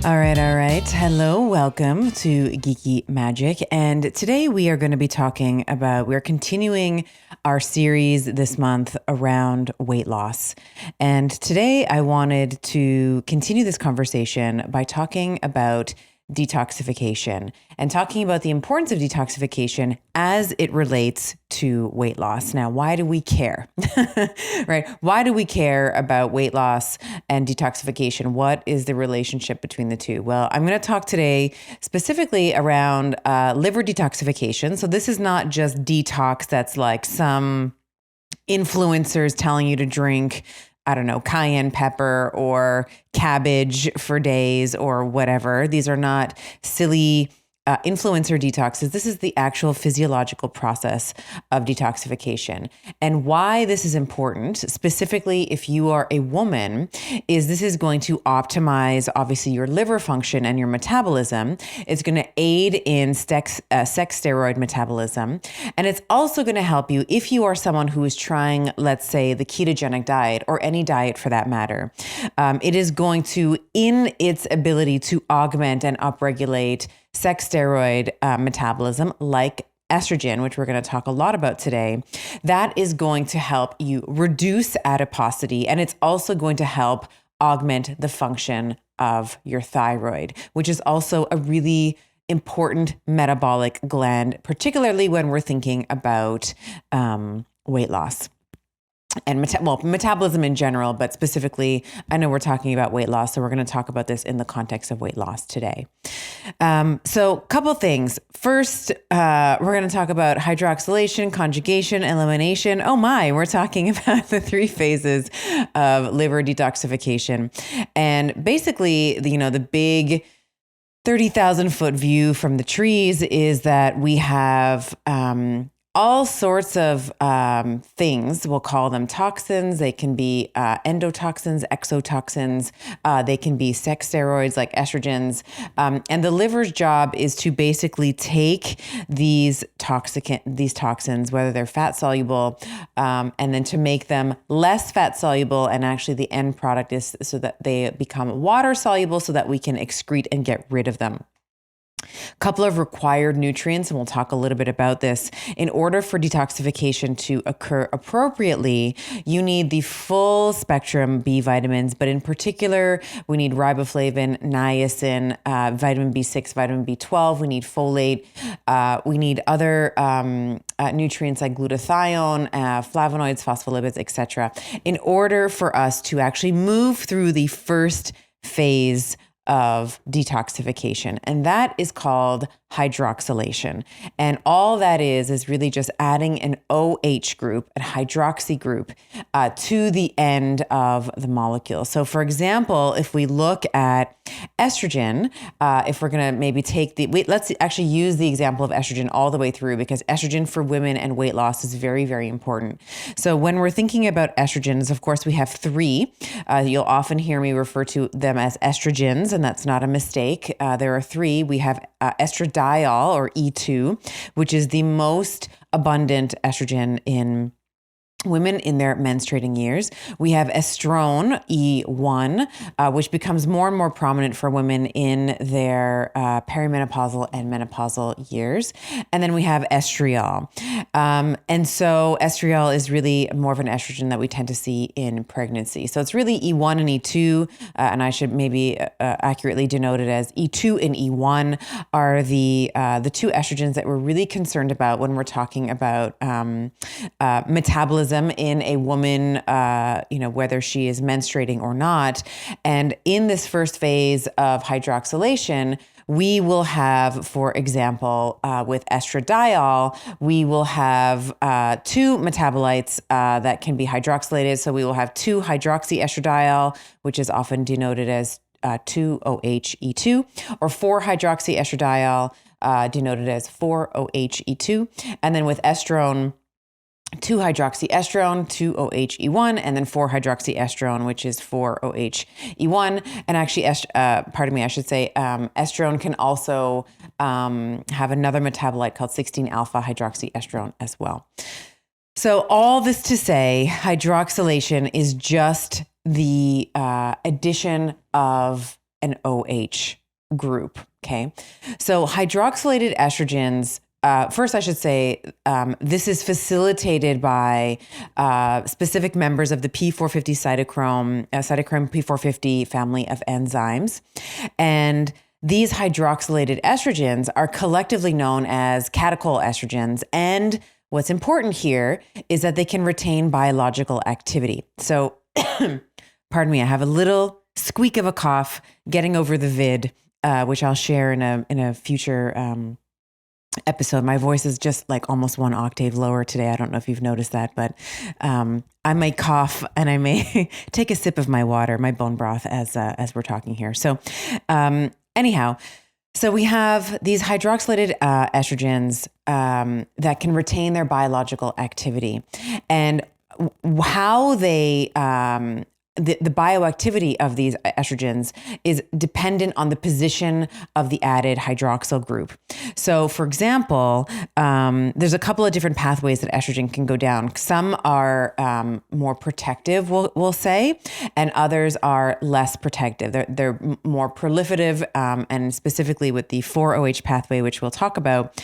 All right. Hello, welcome to Geeky Magic. And today we are going to be talking about, we're continuing our series this month around weight loss. And today I wanted to continue this conversation by talking about detoxification and talking about the importance of detoxification as it relates to weight loss. Now, why do we care? Right? Why do we care about weight loss and detoxification? What is the relationship between the two? Well, I'm going to talk today specifically around liver detoxification. So this is not just detox that's like some influencers telling you to drink, I don't know, cayenne pepper or cabbage for days or whatever. These are not silly influencer detoxes. This is the actual physiological process of detoxification. And why this is important, specifically if you are a woman, is this is going to optimize, obviously, your liver function and your metabolism. It's going to aid in sex steroid metabolism. And it's also going to help you if you are someone who is trying, let's say, the ketogenic diet or any diet for that matter. It is going to, in its ability to augment and upregulate sex steroid metabolism like estrogen, which we're going to talk a lot about today, that is going to help you reduce adiposity. And it's also going to help augment the function of your thyroid, which is also a really important metabolic gland, particularly when we're thinking about weight loss. And metabolism in general, but specifically, I know we're talking about weight loss, so we're going to talk about this in the context of weight loss today. So a couple things. First, we're going to talk about hydroxylation, conjugation, elimination. Oh my, we're talking about the 3 phases of liver detoxification. And basically, the big 30,000 foot view from the trees is that we have all sorts of things. We'll call them toxins. They can be endotoxins, exotoxins. They can be sex steroids like estrogens. And the liver's job is to basically take these toxins, whether they're fat soluble, and then to make them less fat soluble. And actually the end product is so that they become water soluble so that we can excrete and get rid of them. Couple of required nutrients, and we'll talk a little bit about this. In order for detoxification to occur appropriately, you need the full spectrum B vitamins, but in particular, we need riboflavin, niacin, vitamin B6, vitamin B12. We need folate. We need other nutrients like glutathione, flavonoids, phospholipids, etc. in order for us to actually move through the first phase of detoxification. And that is called hydroxylation. And all that is really just adding an OH group, a hydroxy group, to the end of the molecule. So for example, if we look at estrogen, if we're going to maybe take let's actually use the example of estrogen all the way through, because estrogen for women and weight loss is very, very important. So when we're thinking about estrogens, of course, we have 3. You'll often hear me refer to them as estrogens, and that's not a mistake. There are 3. We have estradiol, or E2, which is the most abundant estrogen in women in their menstruating years. We have estrone, E1, which becomes more and more prominent for women in their perimenopausal and menopausal years. And then we have estriol. And so estriol is really more of an estrogen that we tend to see in pregnancy. So it's really E1 and E2, and I should maybe accurately denote it as E2 and E1 are the 2 estrogens that we're really concerned about when we're talking about metabolism in a woman, whether she is menstruating or not. And in this first phase of hydroxylation, we will have, for example, with estradiol, we will have 2 metabolites that can be hydroxylated. So we will have 2-hydroxyestradiol, which is often denoted as 2-OHE2, or 4-hydroxyestradiol, denoted as 4-OHE2. And then with estrone, 2-hydroxyestrone, 2-OHE1, and then 4-hydroxyestrone, which is 4-OHE1. And actually, estrone can also have another metabolite called 16-alpha hydroxyestrone as well. So all this to say, hydroxylation is just the addition of an OH group. Okay. So hydroxylated estrogens, first, I should say, this is facilitated by specific members of the P450 cytochrome P450 family of enzymes. And these hydroxylated estrogens are collectively known as catechol estrogens. And what's important here is that they can retain biological activity. So, pardon me, I have a little squeak of a cough getting over the vid, which I'll share in a future episode. My voice is just like almost one octave lower today. I don't know if you've noticed that, but I may cough and I may take a sip of my water, my bone broth, as we're talking here. So anyhow, so we have these hydroxylated estrogens that can retain their biological activity, and how they the bioactivity of these estrogens is dependent on the position of the added hydroxyl group. So, for example, there's a couple of different pathways that estrogen can go down. Some are more protective, we'll say, and others are less protective. They're more proliferative, and specifically with the 4-OH pathway, which we'll talk about,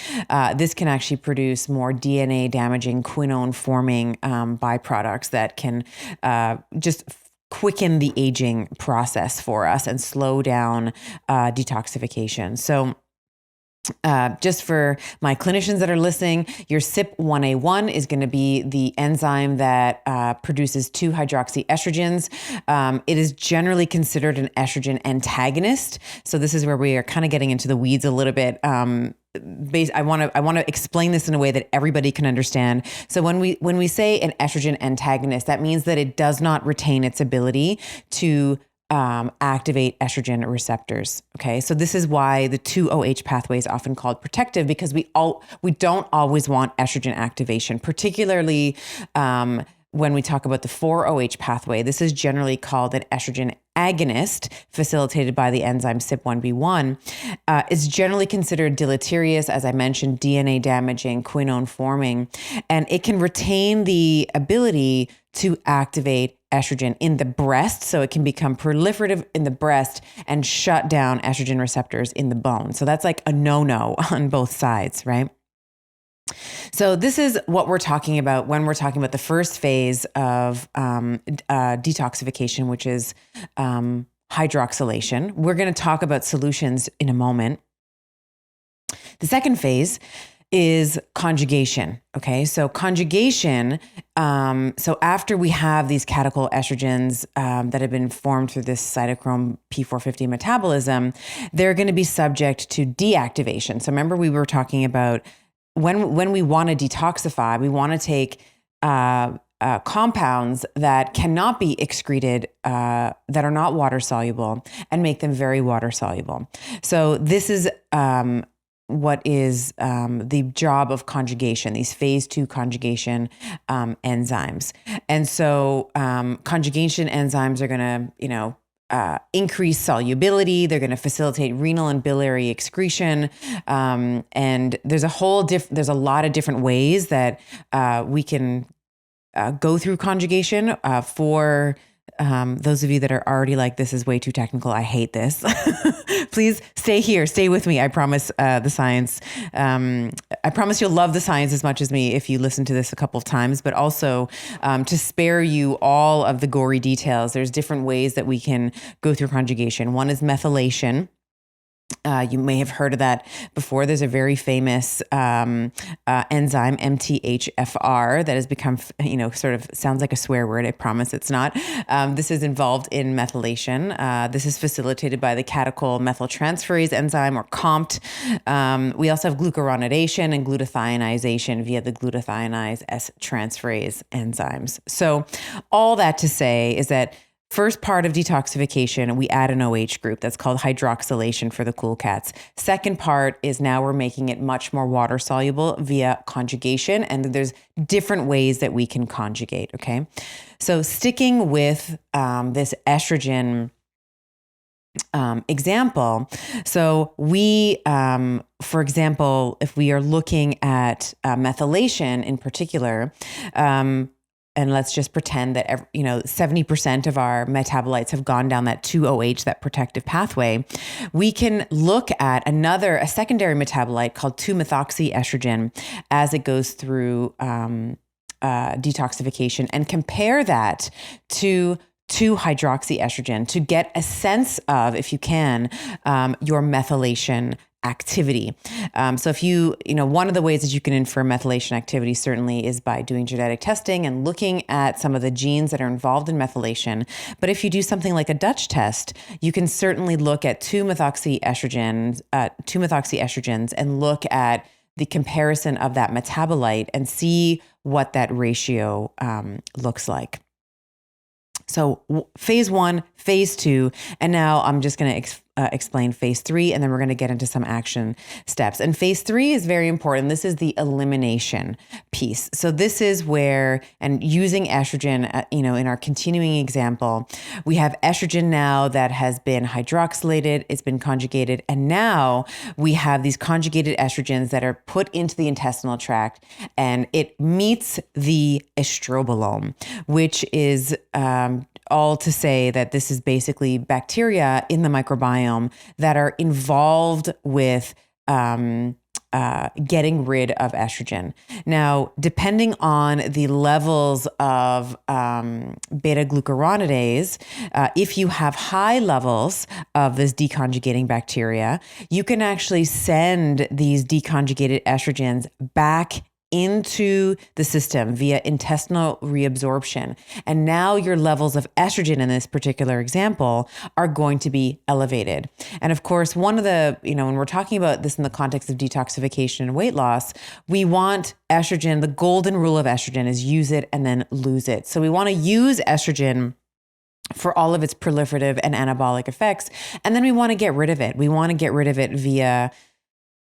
this can actually produce more DNA-damaging, quinone-forming byproducts that can just quicken the aging process for us and slow down detoxification. So just for my clinicians that are listening, your CYP1A1 is going to be the enzyme that produces 2-hydroxyestrogens. It is generally considered an estrogen antagonist. So this is where we are kind of getting into the weeds a little bit. I want to explain this in a way that everybody can understand. So when we say an estrogen antagonist, that means that it does not retain its ability to activate estrogen receptors. Okay, so this is why the 2-OH pathway is often called protective, because we don't always want estrogen activation, particularly when we talk about the 4-OH pathway. This is generally called an estrogen agonist, facilitated by the enzyme CYP1B1. It's generally considered deleterious, as I mentioned, DNA damaging, quinone forming, and it can retain the ability to activate estrogen in the breast. So it can become proliferative in the breast and shut down estrogen receptors in the bone. So that's like a no-no on both sides, right? So this is what we're talking about when we're talking about the first phase of detoxification, which is hydroxylation. We're going to talk about solutions in a moment. The second phase is conjugation. Okay, so conjugation, so after we have these catechol estrogens that have been formed through this cytochrome P450 metabolism, they're going to be subject to deactivation. So remember, we were talking about when we want to detoxify, we want to take compounds that cannot be excreted, that are not water soluble, and make them very water soluble. So this is what is the job of conjugation, these phase 2 conjugation enzymes. And so conjugation enzymes are going to, increase solubility. They're going to facilitate renal and biliary excretion. And there's there's a lot of different ways that we can go through conjugation. For those of you that are already like, this is way too technical, I hate this. Please stay here, stay with me. I promise the science. I promise you'll love the science as much as me if you listen to this a couple of times, but also to spare you all of the gory details. There's different ways that we can go through conjugation. One is methylation. You may have heard of that before. There's a very famous enzyme, MTHFR, that has become, sort of sounds like a swear word. I promise it's not. This is involved in methylation. This is facilitated by the catechol methyltransferase enzyme, or COMT. We also have glucuronidation and glutathionization via the glutathionase S-transferase enzymes. So all that to say is that first part of detoxification, we add an OH group. That's called hydroxylation for the cool cats. Second part is now we're making it much more water soluble via conjugation. And there's different ways that we can conjugate, okay? So sticking with this estrogen example. So we, for example, if we are looking at methylation in particular, and let's just pretend that 70% of our metabolites have gone down that 2-OH, that protective pathway, we can look at a secondary metabolite called 2-methoxyestrogen as it goes through detoxification, and compare that to 2-hydroxyestrogen to get a sense of, if you can, your methylation activity. So if one of the ways that you can infer methylation activity certainly is by doing genetic testing and looking at some of the genes that are involved in methylation. But if you do something like a Dutch test, you can certainly look at 2-methoxyestrogens and look at the comparison of that metabolite and see what that ratio looks like. So phase 1, phase 2, and now I'm just going to explain phase 3, and then we're going to get into some action steps. And phase 3 is very important. This is the elimination piece. So this is where, and using estrogen, in our continuing example, we have estrogen now that has been hydroxylated, it's been conjugated, and now we have these conjugated estrogens that are put into the intestinal tract, and it meets the estrobolome, which is all to say that this is basically bacteria in the microbiome that are involved with getting rid of estrogen. Now, depending on the levels of beta-glucuronidase, if you have high levels of this deconjugating bacteria, you can actually send these deconjugated estrogens back into the system via intestinal reabsorption. And now your levels of estrogen in this particular example are going to be elevated. And of course, one of the, when we're talking about this in the context of detoxification and weight loss, we want estrogen, the golden rule of estrogen is use it and then lose it. So we want to use estrogen for all of its proliferative and anabolic effects. And then we want to get rid of it. We want to get rid of it via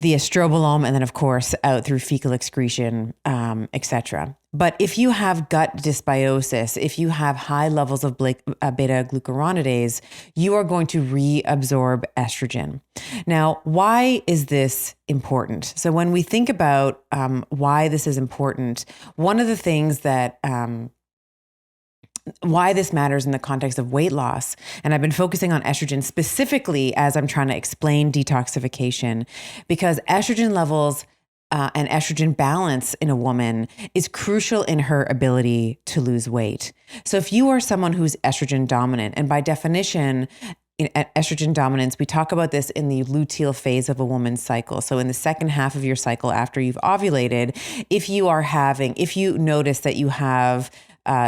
the estrobolome, and then of course out through fecal excretion, etc. But if you have gut dysbiosis, if you have high levels of beta-glucuronidase, you are going to reabsorb estrogen. Now, why is this important? So when we think about why this is important, one of the things that why this matters in the context of weight loss, and I've been focusing on estrogen specifically as I'm trying to explain detoxification, because estrogen levels and estrogen balance in a woman is crucial in her ability to lose weight. So if you are someone who's estrogen dominant, and by definition, at estrogen dominance, we talk about this in the luteal phase of a woman's cycle. So in the second half of your cycle after you've ovulated, if you notice that you have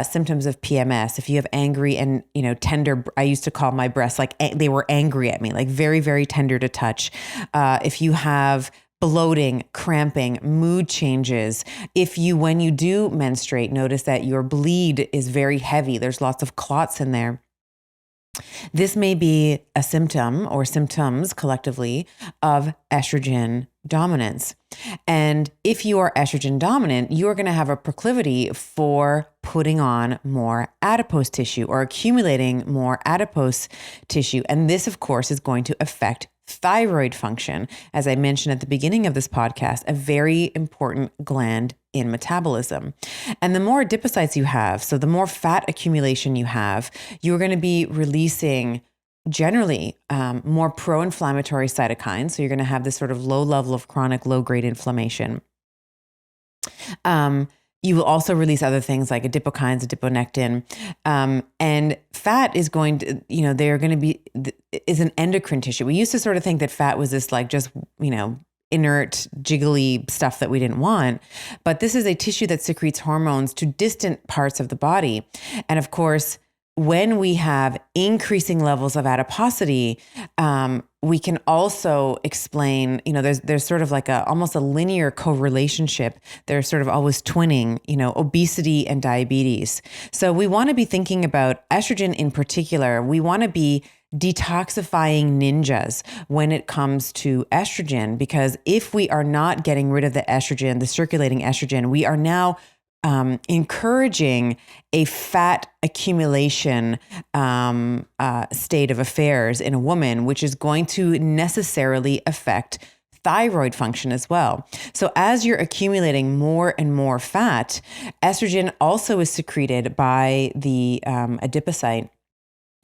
symptoms of PMS, if you have angry and, tender, I used to call my breasts like they were angry at me, like very, very tender to touch. If you have bloating, cramping, mood changes, when you do menstruate, notice that your bleed is very heavy, there's lots of clots in there. This may be a symptom or symptoms collectively of estrogen dominance. And if you are estrogen dominant, you are going to have a proclivity for putting on more adipose tissue or accumulating more adipose tissue. And this, of course, is going to affect thyroid function. As I mentioned at the beginning of this podcast, a very important gland in metabolism. And the more adipocytes you have, so the more fat accumulation you have, you're going to be releasing generally more pro-inflammatory cytokines. So you're going to have this sort of low level of chronic low-grade inflammation. You will also release other things like adipokines, adiponectin, and fat is going to, they're going to be, is an endocrine tissue. We used to sort of think that fat was this like just, inert, jiggly stuff that we didn't want. But this is a tissue that secretes hormones to distant parts of the body. And of course, when we have increasing levels of adiposity, we can also explain, there's sort of like almost a linear correlationship. They're sort of always twinning, obesity and diabetes. So we want to be thinking about estrogen in particular. We want to be detoxifying ninjas when it comes to estrogen, because if we are not getting rid of the estrogen, the circulating estrogen, we are now encouraging a fat accumulation state of affairs in a woman, which is going to necessarily affect thyroid function as well. So as you're accumulating more and more fat, estrogen also is secreted by the adipocyte,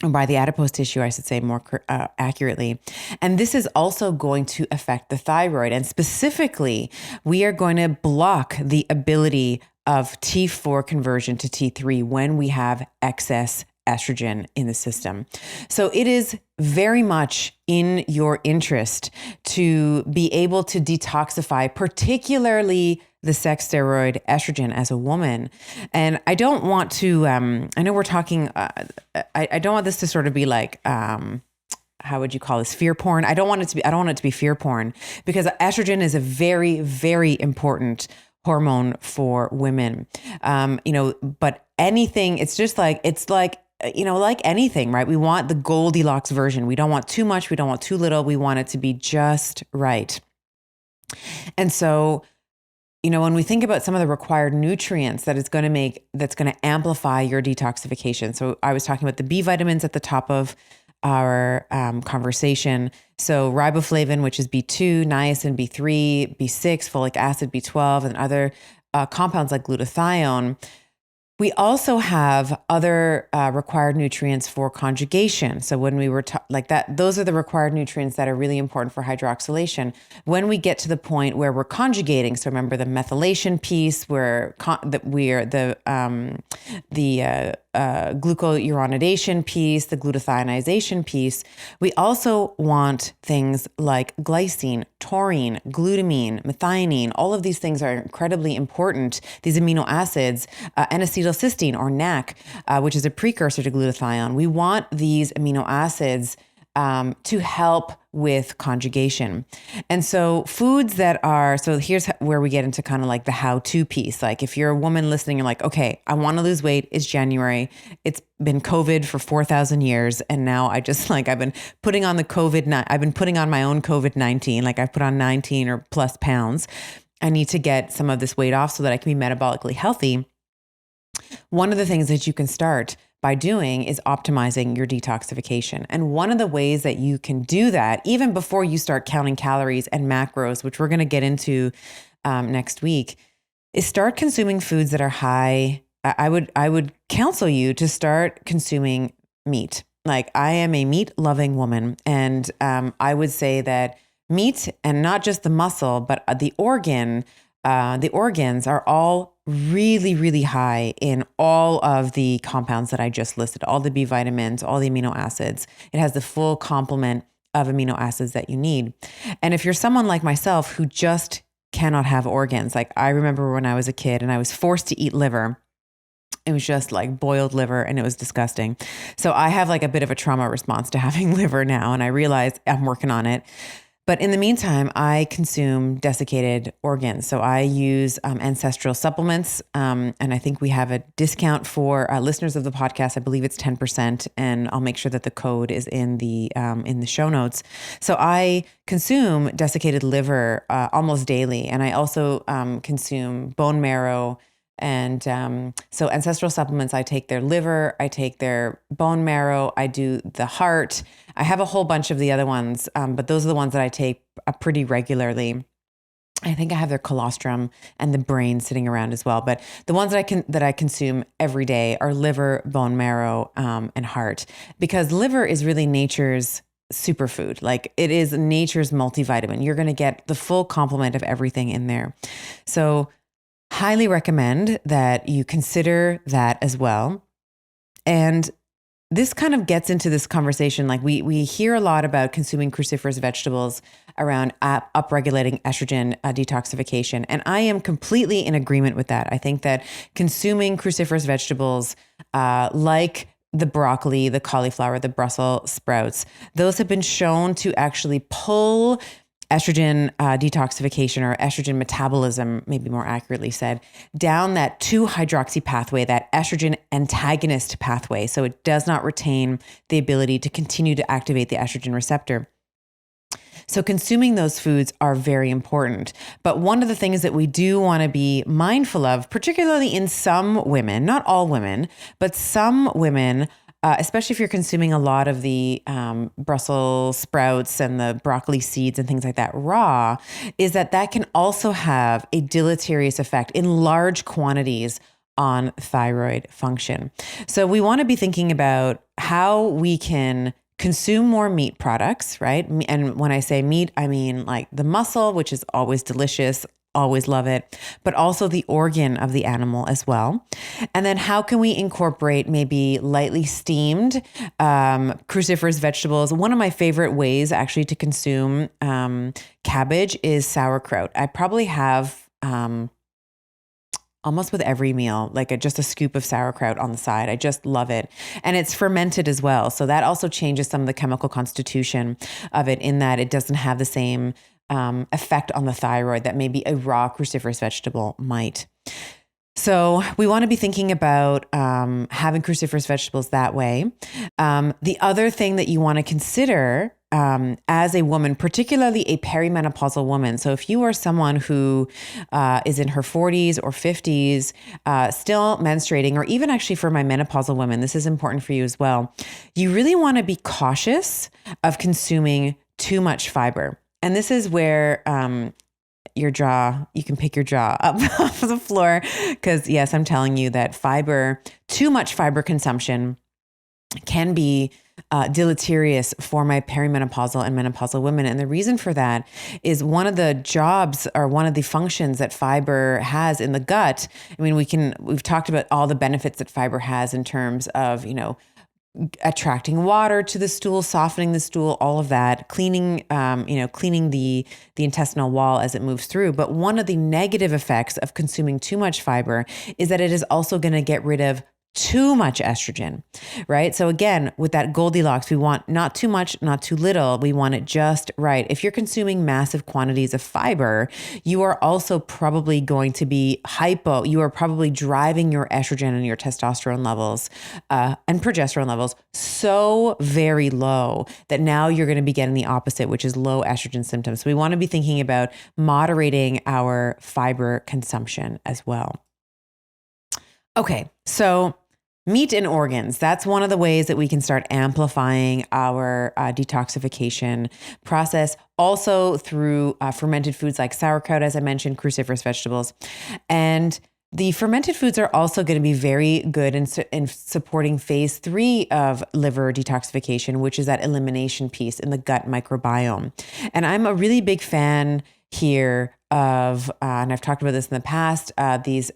or by the adipose tissue, I should say more accurately. And this is also going to affect the thyroid. And specifically, we are going to block the ability of T4 conversion to T3 when we have excess estrogen in the system. So it is very much in your interest to be able to detoxify, particularly the sex steroid estrogen as a woman. And I don't want to, I know we're talking, I don't want this to sort of be like, how would you call this? Fear porn. I don't want it to be fear porn, because estrogen is a very, very important hormone for women. But anything, it's like anything, right? We want the Goldilocks version. We don't want too much. We don't want too little. We want it to be just right. And so, when we think about some of the required nutrients that's going to amplify your detoxification. So I was talking about the B vitamins at the top of our conversation. So riboflavin, which is B2, niacin, B3, B6, folic acid, B12, and other compounds like glutathione. We also have other required nutrients for conjugation. So when we were those are the required nutrients that are really important for hydroxylation. When we get to the point where we're conjugating, so remember the methylation piece, where the glucuronidation piece, the glutathionization piece, we also want things like glycine, taurine, glutamine, methionine. All of these things are incredibly important. These amino acids, N-acetylcysteine or NAC, which is a precursor to glutathione. We want these amino acids to help with conjugation. And so foods so here's where we get into kind of like the how-to piece. Like if you're a woman listening, you're like, okay, I want to lose weight. It's January. It's been COVID for 4,000 years. And now I've been putting on my own COVID-19. Like I've put on 19 or plus pounds. I need to get some of this weight off so that I can be metabolically healthy. One of the things that you can start by doing is optimizing your detoxification. And one of the ways that you can do that, even before you start counting calories and macros, which we're going to get into next week, is start consuming foods that are high. I would counsel you to start consuming meat. Like I am a meat-loving woman, and I would say that meat, and not just the muscle, but the organs are all really, really high in all of the compounds that I just listed, all the B vitamins, all the amino acids. It has the full complement of amino acids that you need. And if you're someone like myself who just cannot have organs, like I remember when I was a kid and I was forced to eat liver, it was just like boiled liver and it was disgusting. So I have like a bit of a trauma response to having liver now, and I realize I'm working on it. But in the meantime, I consume desiccated organs. So I use ancestral supplements. And I think we have a discount for listeners of the podcast. I believe it's 10%. And I'll make sure that the code is in the show notes. So I consume desiccated liver almost daily. And I also consume bone marrow. And so ancestral supplements, I take their liver, I take their bone marrow, I do the heart. I have a whole bunch of the other ones, but those are the ones that I take pretty regularly. I think I have their colostrum and the brain sitting around as well. But the ones that I consume every day are liver, bone marrow, and heart, because liver is really nature's superfood. Like it is nature's multivitamin. You're going to get the full complement of everything in there. So highly recommend that you consider that as well. And this kind of gets into this conversation. Like we hear a lot about consuming cruciferous vegetables around upregulating estrogen detoxification. And I am completely in agreement with that. I think that consuming cruciferous vegetables like the broccoli, the cauliflower, the Brussels sprouts, those have been shown to actually pull estrogen detoxification, or estrogen metabolism, maybe more accurately said, down that 2-hydroxy pathway, that estrogen antagonist pathway. So it does not retain the ability to continue to activate the estrogen receptor. So consuming those foods are very important. But one of the things that we do want to be mindful of, particularly in some women, not all women, but some women, especially if you're consuming a lot of the Brussels sprouts and the broccoli seeds and things like that raw, is that can also have a deleterious effect in large quantities on thyroid function. So we want to be thinking about how we can consume more meat products, right? And when I say meat, I mean like the muscle, which is always delicious, always love it, but also the organ of the animal as well. And then how can we incorporate maybe lightly steamed cruciferous vegetables? One of my favorite ways actually to consume cabbage is sauerkraut. I probably have almost with every meal, like just a scoop of sauerkraut on the side. I just love it. And it's fermented as well. So that also changes some of the chemical constitution of it in that it doesn't have the same effect on the thyroid that maybe a raw cruciferous vegetable might. So we want to be thinking about having cruciferous vegetables that way. The other thing that you want to consider as a woman, particularly a perimenopausal woman. So if you are someone who is in her 40s or 50s, still menstruating, or even actually for my menopausal women, this is important for you as well. You really want to be cautious of consuming too much fiber. And this is where you can pick your jaw up off the floor. Because yes, I'm telling you that too much fiber consumption can be deleterious for my perimenopausal and menopausal women. And the reason for that is one of the jobs or one of the functions that fiber has in the gut. I mean, we've talked about all the benefits that fiber has in terms of, attracting water to the stool, softening the stool, all of that, cleaning the intestinal wall as it moves through. But one of the negative effects of consuming too much fiber is that it is also going to get rid of too much estrogen, right? So again, with that Goldilocks, we want not too much, not too little. We want it just right. If you're consuming massive quantities of fiber, you are also probably going to be you are probably driving your estrogen and your testosterone levels and progesterone levels so very low that now you're going to be getting the opposite, which is low estrogen symptoms. So we want to be thinking about moderating our fiber consumption as well. Okay, so meat and organs, that's one of the ways that we can start amplifying our detoxification process. Also through fermented foods like sauerkraut, as I mentioned, cruciferous vegetables. And the fermented foods are also going to be very good in supporting phase 3 of liver detoxification, which is that elimination piece in the gut microbiome. And I'm a really big fan here of, and I've talked about this in the past, these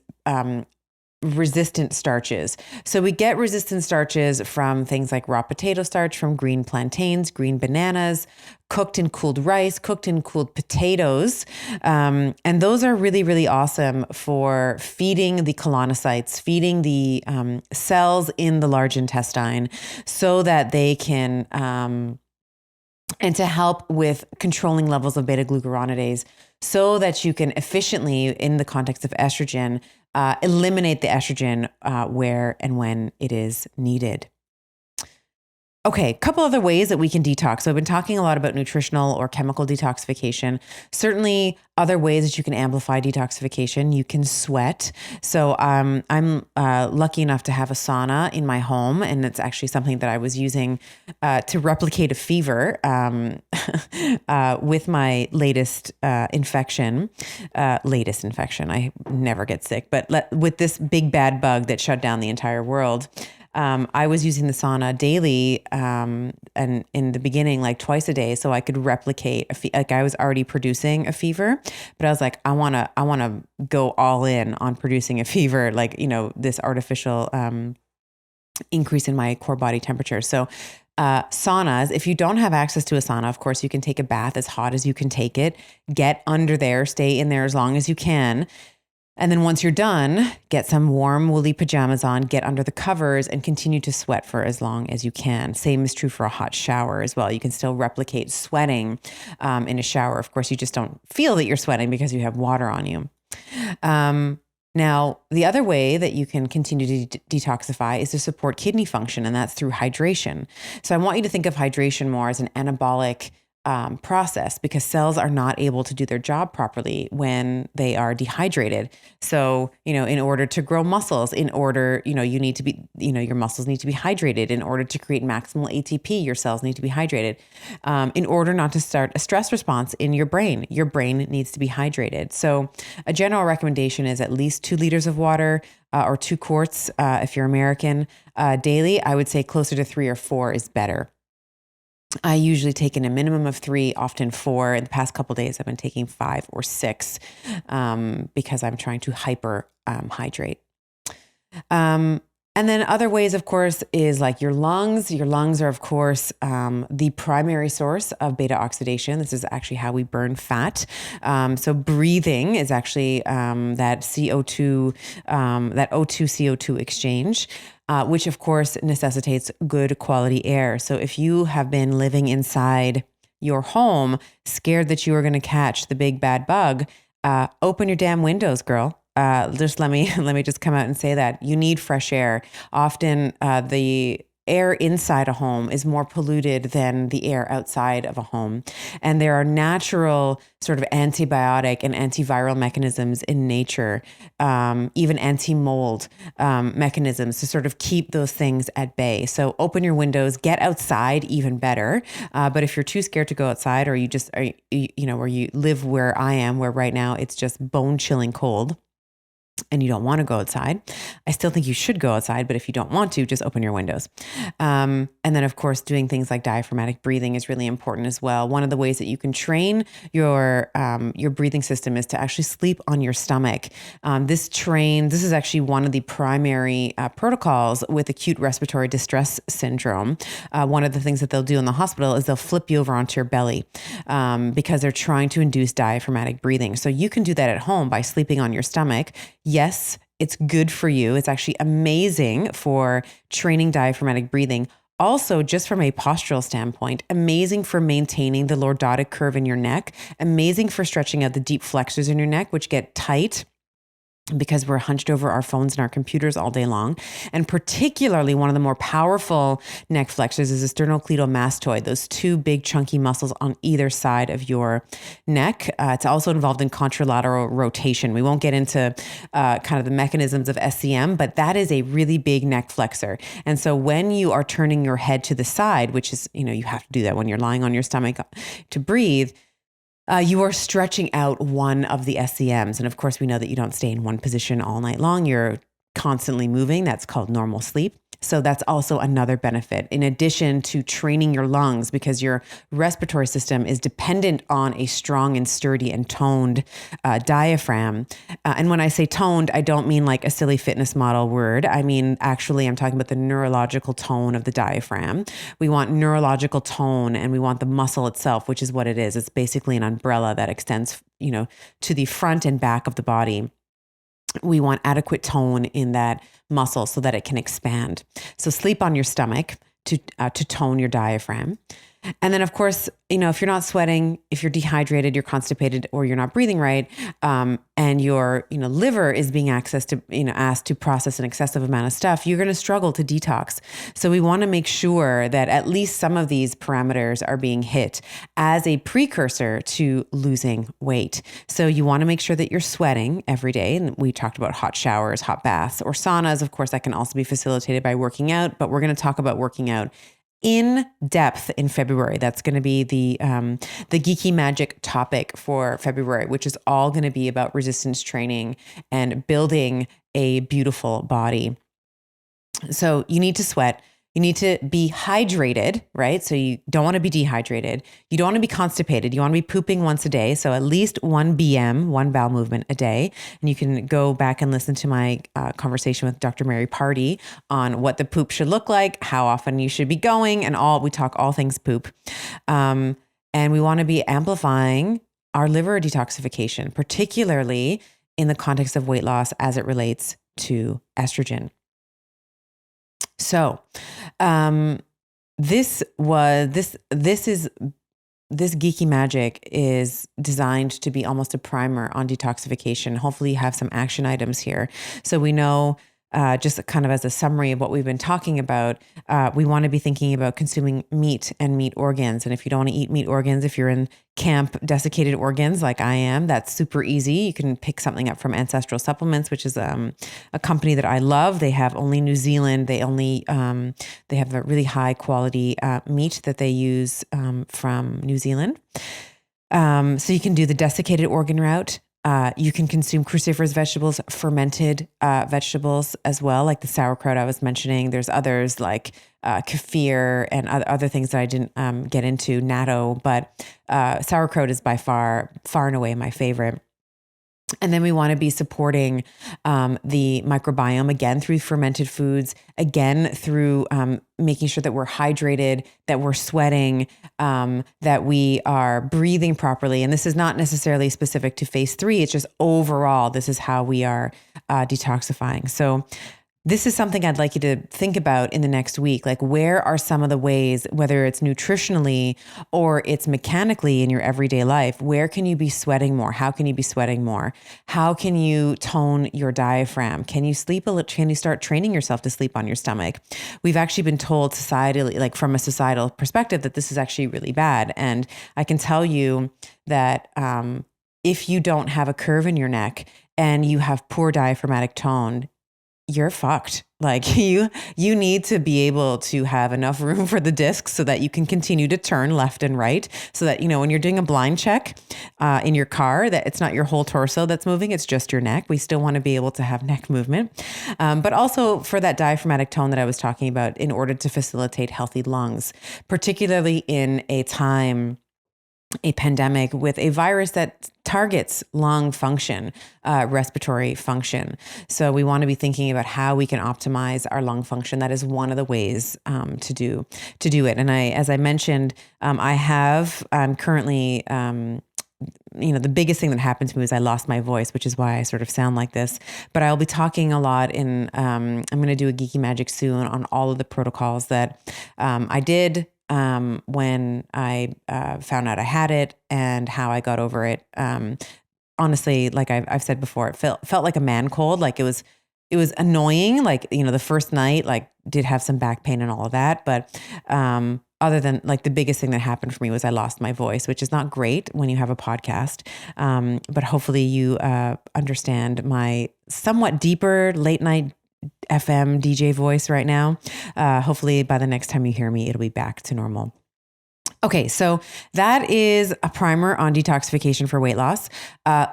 resistant starches. So we get resistant starches from things like raw potato starch, from green plantains, green bananas, cooked and cooled rice, cooked and cooled potatoes. And those are really, really awesome for feeding the colonocytes, feeding the cells in the large intestine so that they can, and to help with controlling levels of beta-glucuronidase so that you can efficiently, in the context of estrogen, eliminate the estrogen where and when it is needed. Okay, a couple other ways that we can detox. So I've been talking a lot about nutritional or chemical detoxification. Certainly other ways that you can amplify detoxification. You can sweat. So I'm lucky enough to have a sauna in my home, and it's actually something that I was using to replicate a fever with my latest infection. I never get sick, but with this big bad bug that shut down the entire world, I was using the sauna daily, and in the beginning, like twice a day, so I could replicate like I was already producing a fever, but I was like, I want to go all in on producing a fever, like, this artificial increase in my core body temperature. So saunas, if you don't have access to a sauna, of course, you can take a bath as hot as you can take it, get under there, stay in there as long as you can. And then once you're done, get some warm woolly pajamas on, get under the covers, and continue to sweat for as long as you can. Same is true for a hot shower as well. You can still replicate sweating in a shower. Of course, you just don't feel that you're sweating because you have water on you. Now, the other way that you can continue to detoxify is to support kidney function, and that's through hydration. So I want you to think of hydration more as an anabolic process, because cells are not able to do their job properly when they are dehydrated. So, in order to grow muscles, you need to be, your muscles need to be hydrated. In order to create maximal ATP, your cells need to be hydrated. In order not to start a stress response in your brain needs to be hydrated. So a general recommendation is at least 2 liters of water, or 2 quarts, if you're American, daily. I would say closer to 3 or 4 is better. I usually take in a minimum of 3, often 4. In the past couple of days, I've been taking 5 or 6, because I'm trying to hydrate. And then other ways, of course, is like your lungs. Your lungs are, of course, the primary source of beta oxidation. This is actually how we burn fat. So breathing is actually that CO2, that O2-CO2 exchange, which of course necessitates good quality air. So if you have been living inside your home, scared that you are going to catch the big bad bug, open your damn windows, girl. Just let me just come out and say that you need fresh air. Often, the air inside a home is more polluted than the air outside of a home. And there are natural sort of antibiotic and antiviral mechanisms in nature, even anti-mold mechanisms to sort of keep those things at bay. So open your windows, get outside, even better. But if you're too scared to go outside, or you just are, where you live where I am, where right now it's just bone chilling cold, and you don't want to go outside, I still think you should go outside. But if you don't want to, just open your windows. And then, of course, doing things like diaphragmatic breathing is really important as well. One of the ways that you can train your breathing system is to actually sleep on your stomach. This is actually one of the primary protocols with acute respiratory distress syndrome. One of the things that they'll do in the hospital is they'll flip you over onto your belly, because they're trying to induce diaphragmatic breathing. So you can do that at home by sleeping on your stomach. Yes, it's good for you. It's actually amazing for training diaphragmatic breathing. Also, just from a postural standpoint, amazing for maintaining the lordotic curve in your neck, amazing for stretching out the deep flexors in your neck, which get tight because we're hunched over our phones and our computers all day long. And particularly one of the more powerful neck flexors is the sternocleidomastoid, those 2 big chunky muscles on either side of your neck. It's also involved in contralateral rotation. We won't get into kind of the mechanisms of SCM, but that is a really big neck flexor. And so when you are turning your head to the side, which is, you have to do that when you're lying on your stomach to breathe, you are stretching out one of the SCMs. And of course, we know that you don't stay in one position all night long. You're constantly moving. That's called normal sleep. So that's also another benefit, in addition to training your lungs, because your respiratory system is dependent on a strong and sturdy and toned diaphragm. And when I say toned, I don't mean like a silly fitness model word. I mean, actually, I'm talking about the neurological tone of the diaphragm. We want neurological tone, and we want the muscle itself, which is what it is. It's basically an umbrella that extends, to the front and back of the body. We want adequate tone in that muscle so that it can expand. So sleep on your stomach to tone your diaphragm. And then, of course, if you're not sweating, if you're dehydrated, you're constipated, or you're not breathing right, and your liver is being asked to process an excessive amount of stuff, you're going to struggle to detox. So we want to make sure that at least some of these parameters are being hit as a precursor to losing weight. So you want to make sure that you're sweating every day. And we talked about hot showers, hot baths, or saunas. Of course, that can also be facilitated by working out, but we're going to talk about working out in depth in February. That's going to be the Geeky Magic topic for February, which is all going to be about resistance training and building a beautiful body. So you need to sweat. You need to be hydrated, right? So you don't want to be dehydrated. You don't want to be constipated. You want to be pooping once a day. So at least 1 BM, 1 bowel movement a day. And you can go back and listen to my conversation with Dr. Mary Party on what the poop should look like, how often you should be going, and we talk all things poop. And we want to be amplifying our liver detoxification, particularly in the context of weight loss as it relates to estrogen. So, this Geeky Magic is designed to be almost a primer on detoxification. Hopefully you have some action items here. So we know just kind of as a summary of what we've been talking about, we want to be thinking about consuming meat and meat organs. And if you don't want to eat meat organs, if you're in camp desiccated organs like I am, that's super easy. You can pick something up from Ancestral Supplements, which is a company that I love. They have only New Zealand. They have a really high quality meat that they use from New Zealand. So you can do the desiccated organ route. You can consume cruciferous vegetables, fermented vegetables as well, like the sauerkraut I was mentioning. There's others like kefir and other things that I didn't get into, natto, but sauerkraut is by far and away my favorite. And then we want to be supporting the microbiome again through fermented foods, again through making sure that we're hydrated, that we're sweating, that we are breathing properly. And this is not necessarily specific to phase 3. It's just overall, this is how we are detoxifying. So this is something I'd like you to think about in the next week. Like, where are some of the ways, whether it's nutritionally or it's mechanically in your everyday life, where can you be sweating more? How can you be sweating more? How can you tone your diaphragm? Can you sleep a little? Can you start training yourself to sleep on your stomach? We've actually been told societally, like from a societal perspective, that this is actually really bad. And I can tell you that if you don't have a curve in your neck and you have poor diaphragmatic tone, you're fucked. Like you need to be able to have enough room for the discs so that you can continue to turn left and right, so that, when you're doing a blind check in your car, that it's not your whole torso that's moving, it's just your neck. We still want to be able to have neck movement. But also for that diaphragmatic tone that I was talking about, in order to facilitate healthy lungs, particularly in a pandemic with a virus that targets lung function, respiratory function. So we want to be thinking about how we can optimize our lung function. That is one of the ways to do it. And as I mentioned, I'm currently, the biggest thing that happened to me was I lost my voice, which is why I sort of sound like this. But I'll be talking a lot I'm going to do a Geeky Magic soon on all of the protocols that I did when I found out I had it and how I got over it. Honestly, like I've said before, it felt like a man cold. Like it was annoying. Like, the first night, like did have some back pain and all of that. But other than like the biggest thing that happened for me was I lost my voice, which is not great when you have a podcast. But hopefully you understand my somewhat deeper late night FM DJ voice right now. Hopefully by the next time you hear me, it'll be back to normal. Okay, so that is a primer on detoxification for weight loss.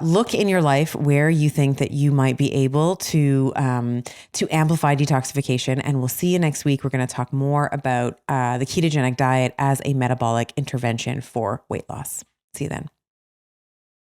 Look in your life where you think that you might be able to amplify detoxification, and we'll see you next week. We're going to talk more about the ketogenic diet as a metabolic intervention for weight loss. See you then.